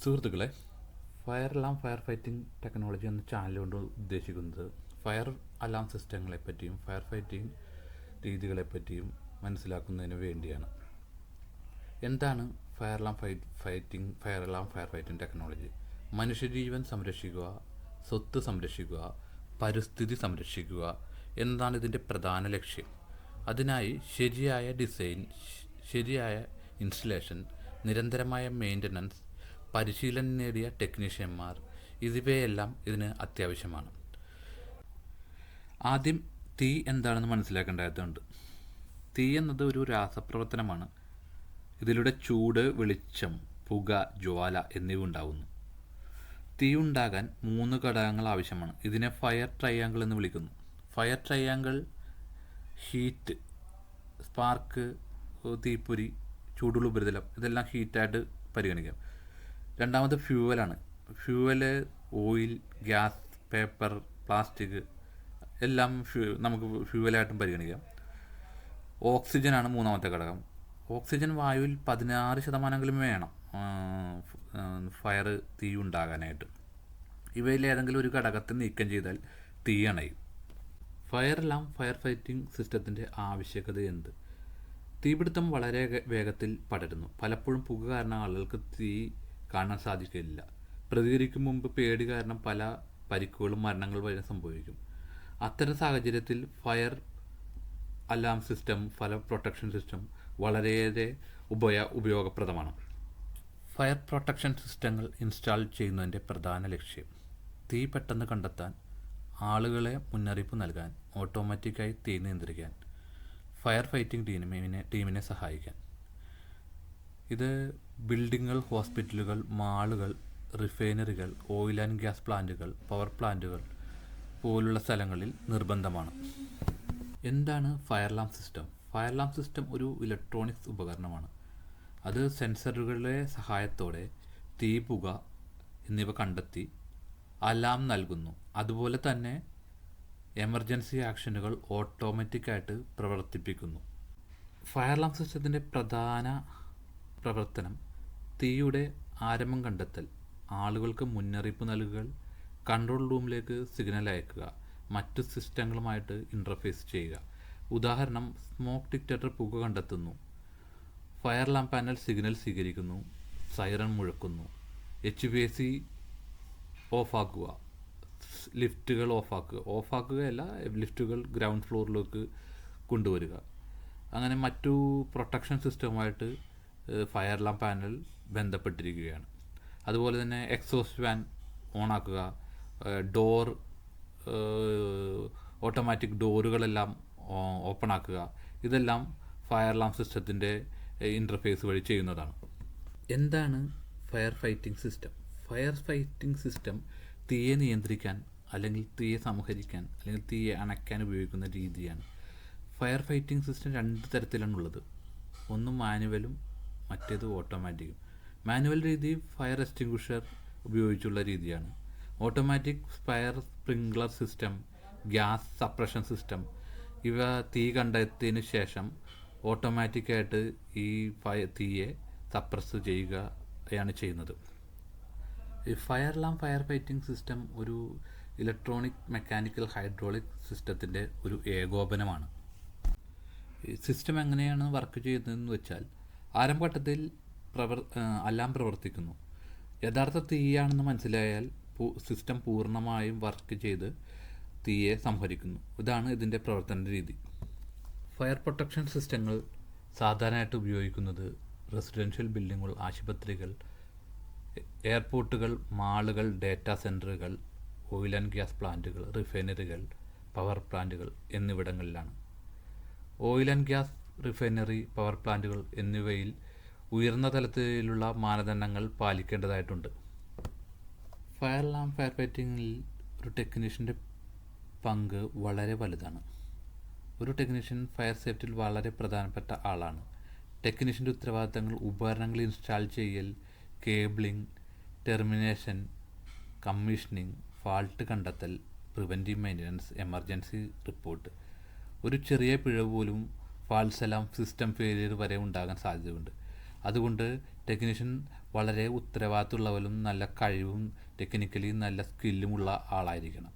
സുഹൃത്തുക്കളെ, fire alarm fire fighting technology എന്ന channel കൊണ്ട് ഉദ്ദേശിക്കുന്നത് ഫയർ അലാം സിസ്റ്റങ്ങളെപ്പറ്റിയും ഫയർ ഫൈറ്റിംഗ് രീതികളെപ്പറ്റിയും മനസ്സിലാക്കുന്നതിന് വേണ്ടിയാണ്. എന്താണ് fire alarm fire fighting technology? മനുഷ്യജീവൻ സംരക്ഷിക്കുക, സ്വത്ത് സംരക്ഷിക്കുക, പരിസ്ഥിതി സംരക്ഷിക്കുക എന്നതാണ് ഇതിൻ്റെ പ്രധാന ലക്ഷ്യം. അതിനായി ശരിയായ ഡിസൈൻ, ശരിയായ ഇൻസ്റ്റലേഷൻ, നിരന്തരമായ മെയിൻ്റനൻസ്, പരിശീലനം നേടിയ ടെക്നീഷ്യന്മാർ ഇവയെല്ലാം ഇതിന് അത്യാവശ്യമാണ്. ആദ്യം തീ എന്താണെന്ന് മനസ്സിലാക്കേണ്ടതുണ്ട്. തീ എന്നത് ഒരു രാസപ്രവർത്തനമാണ്. ഇതിലൂടെ ചൂട്, വെളിച്ചം, പുക, ജ്വാല എന്നിവ ഉണ്ടാകുന്നു. തീ ഉണ്ടാകാൻ 3 ഘടകങ്ങൾ ആവശ്യമാണ്. ഇതിനെ ഫയർ ട്രയാങ്കിൾ എന്ന് വിളിക്കുന്നു. ഫയർ ട്രയാങ്കിൾ ഹീറ്റ്, സ്പാർക്ക്, തീപ്പൊരി, ചൂടുള്ള ഉപരിതലം ഇതെല്ലാം ഹീറ്റായിട്ട് പരിഗണിക്കാം. രണ്ടാമത് ഫ്യൂവലാണ്. Fuel oil, gas, paper, plastic എല്ലാം നമുക്ക് ഫ്യൂവലായിട്ടും പരിഗണിക്കാം. ഓക്സിജനാണ് മൂന്നാമത്തെ ഘടകം. ഓക്സിജൻ വായുവിൽ 16% വേണം ഫയർ തീ ഉണ്ടാകാനായിട്ട്. ഇവയിൽ ഏതെങ്കിലും ഒരു ഘടകത്തെ നീക്കം ചെയ്താൽ തീ അണയും. ഫയർ അലാം ഫയർ ഫൈറ്റിംഗ് സിസ്റ്റത്തിൻ്റെ ആവശ്യകത എന്ത്? തീപിടുത്തം വളരെ വേഗത്തിൽ പടരുന്നു. പലപ്പോഴും പുക കാരണം ആളുകൾക്ക് തീ കാണാൻ സാധിക്കില്ല. പ്രതികരിക്കും മുമ്പ് പേടി കാരണം പല പരിക്കുകളും മരണങ്ങൾ വരെ സംഭവിക്കും. അത്തരം സാഹചര്യത്തിൽ fire alarm system, fire protection system വളരെയേറെ ഉപയോഗപ്രദമാണ്. ഫയർ പ്രൊട്ടക്ഷൻ സിസ്റ്റങ്ങൾ ഇൻസ്റ്റാൾ ചെയ്യുന്നതിൻ്റെ പ്രധാന ലക്ഷ്യം തീ പെട്ടെന്ന് കണ്ടെത്താൻ, ആളുകളെ മുന്നറിയിപ്പ് നൽകാൻ, ഓട്ടോമാറ്റിക്കായി തീ നിയന്ത്രിക്കാൻ, ഫയർ ഫൈറ്റിംഗ് ടീമിനെ സഹായിക്കാൻ. ഇത് ബിൽഡിങ്ങുകൾ, ഹോസ്പിറ്റലുകൾ, മാളുകൾ, റിഫൈനറികൾ, ഓയിൽ ആൻഡ് ഗ്യാസ് പ്ലാന്റുകൾ, പവർ പ്ലാന്റുകൾ പോലുള്ള സ്ഥലങ്ങളിൽ നിർബന്ധമാണ്. എന്താണ് fire alarm system? Fire alarm system ഒരു ഇലക്ട്രോണിക്സ് ഉപകരണമാണ്. അത് സെൻസറുകളുടെ സഹായത്തോടെ തീ, പുക എന്നിവ കണ്ടെത്തി അലാം നൽകുന്നു. അതുപോലെ തന്നെ എമർജൻസി ആക്ഷനുകൾ ഓട്ടോമാറ്റിക്കായിട്ട് പ്രവർത്തിപ്പിക്കുന്നു. ഫയർ അലാം സിസ്റ്റത്തിൻ്റെ പ്രധാന പ്രവർത്തനം തീയുടെ ആരംഭം കണ്ടെത്തൽ, ആളുകൾക്ക് മുന്നറിയിപ്പ് നൽകുക, കൺട്രോൾ റൂമിലേക്ക് സിഗ്നൽ അയക്കുക, മറ്റു സിസ്റ്റങ്ങളുമായിട്ട് ഇൻ്റർഫേസ് ചെയ്യുക. ഉദാഹരണം, സ്മോക്ക് ഡിറ്റക്ടർ പുക കണ്ടെത്തുന്നു, ഫയർ അലാം പാനൽ സിഗ്നൽ സ്വീകരിക്കുന്നു, സൈറൺ മുഴക്കുന്നു, HVAC ഓഫാക്കുക, ലിഫ്റ്റുകൾ ഓഫാക്കുകയല്ല, ലിഫ്റ്റുകൾ ഗ്രൗണ്ട് ഫ്ലോറിലേക്ക് കൊണ്ടുവരിക. അങ്ങനെ മറ്റു പ്രൊട്ടക്ഷൻ സിസ്റ്റവുമായിട്ട് ഫയർ അലാം പാനൽ ബന്ധപ്പെട്ടിരിക്കുകയാണ്. അതുപോലെ തന്നെ എക്സോസ്റ്റ് ഫാൻ ഓണാക്കുക, ഡോർ, ഓട്ടോമാറ്റിക് ഡോറുകളെല്ലാം ഓപ്പൺ ആക്കുക. ഇതെല്ലാം ഫയർ അലാം സിസ്റ്റത്തിൻ്റെ ഇൻ്റർഫേസ് വഴി ചെയ്യുന്നതാണ്. എന്താണ് fire fighting system? Fire fighting system തീയെ നിയന്ത്രിക്കാൻ, അല്ലെങ്കിൽ തീയെ സംഹരിക്കാൻ, അല്ലെങ്കിൽ തീയെ അണയ്ക്കാൻ ഉപയോഗിക്കുന്ന രീതിയാണ്. ഫയർ ഫൈറ്റിംഗ് സിസ്റ്റം 2 തരത്തിലാണുള്ളത്. ഒന്ന് മാനുവലും മറ്റേത് ഓട്ടോമാറ്റിക്കും. മാനുവൽ രീതി ഫയർ എക്സ്റ്റിങ്ക്വിഷർ ഉപയോഗിച്ചുള്ള രീതിയാണ്. Automatic fire sprinkler system, gas suppression system ഇവ തീ കണ്ടെത്തിയതിന് ശേഷം ഓട്ടോമാറ്റിക്കായിട്ട് ഈ തീയെ സപ്രസ് ചെയ്യുകയാണ് ചെയ്യുന്നത്. ഈ fire alarm fire fighting system ഒരു ഇലക്ട്രോണിക്, മെക്കാനിക്കൽ, ഹൈഡ്രോളിക് സിസ്റ്റത്തിൻ്റെ ഒരു ഏകോപനമാണ്. ഈ സിസ്റ്റം എങ്ങനെയാണ് വർക്ക് ചെയ്യുന്നതെന്ന് വെച്ചാൽ, ആരംഭഘട്ടത്തിൽ അലാം പ്രവർത്തിക്കുന്നു. യഥാർത്ഥ തീയാണെന്ന് മനസ്സിലായാൽ സിസ്റ്റം പൂർണ്ണമായും വർക്ക് ചെയ്ത് തീയെ സംഹരിക്കുന്നു. ഇതാണ് ഇതിൻ്റെ പ്രവർത്തന രീതി. ഫയർ പ്രൊട്ടക്ഷൻ സിസ്റ്റങ്ങൾ സാധാരണയായിട്ട് ഉപയോഗിക്കുന്നത് റെസിഡൻഷ്യൽ ബിൽഡിങ്ങുകൾ, ആശുപത്രികൾ, എയർപോർട്ടുകൾ, മാളുകൾ, ഡാറ്റാ സെൻറ്ററുകൾ, ഓയിൽ ആൻഡ് ഗ്യാസ് പ്ലാന്റുകൾ, റിഫൈനറികൾ, പവർ പ്ലാന്റുകൾ എന്നിവിടങ്ങളിലാണ്. Oil and gas, refinery, power പ്ലാന്റുകൾ എന്നിവയിൽ ഉയർന്ന തലത്തിലുള്ള മാനദണ്ഡങ്ങൾ പാലിക്കേണ്ടതായിട്ടുണ്ട്. ഫയർ അലാം ഫയർ ഫൈറ്റിങ്ങിൽ ഒരു ടെക്നീഷ്യൻ്റെ പങ്ക് വളരെ വലുതാണ്. ഒരു ടെക്നീഷ്യൻ ഫയർ സേഫ്റ്റിയിൽ വളരെ പ്രധാനപ്പെട്ട ആളാണ്. ടെക്നീഷ്യൻ്റെ ഉത്തരവാദിത്തങ്ങൾ ഉപകരണങ്ങൾ ഇൻസ്റ്റാൾ ചെയ്യൽ, കേബിളിംഗ്, ടെർമിനേഷൻ, കമ്മീഷനിങ്, ഫാൾട്ട് കണ്ടെത്തൽ, പ്രിവെൻറ്റീവ് മെയിൻ്റനൻസ്, എമർജൻസി റിപ്പോർട്ട്. ഒരു ചെറിയ പിഴവ് പോലും ഫാൾസ് അലാം, സിസ്റ്റം ഫെയിലിയർ വരെ ഉണ്ടാകാൻ സാധ്യതയുണ്ട്. അതുകൊണ്ട് ടെക്നീഷ്യൻ വളരെ ഉത്തരവാദിത്തമുള്ളവരും നല്ല കഴിവും ടെക്നിക്കലി നല്ല സ്കില്ലുമുള്ള ആളായിരിക്കണം.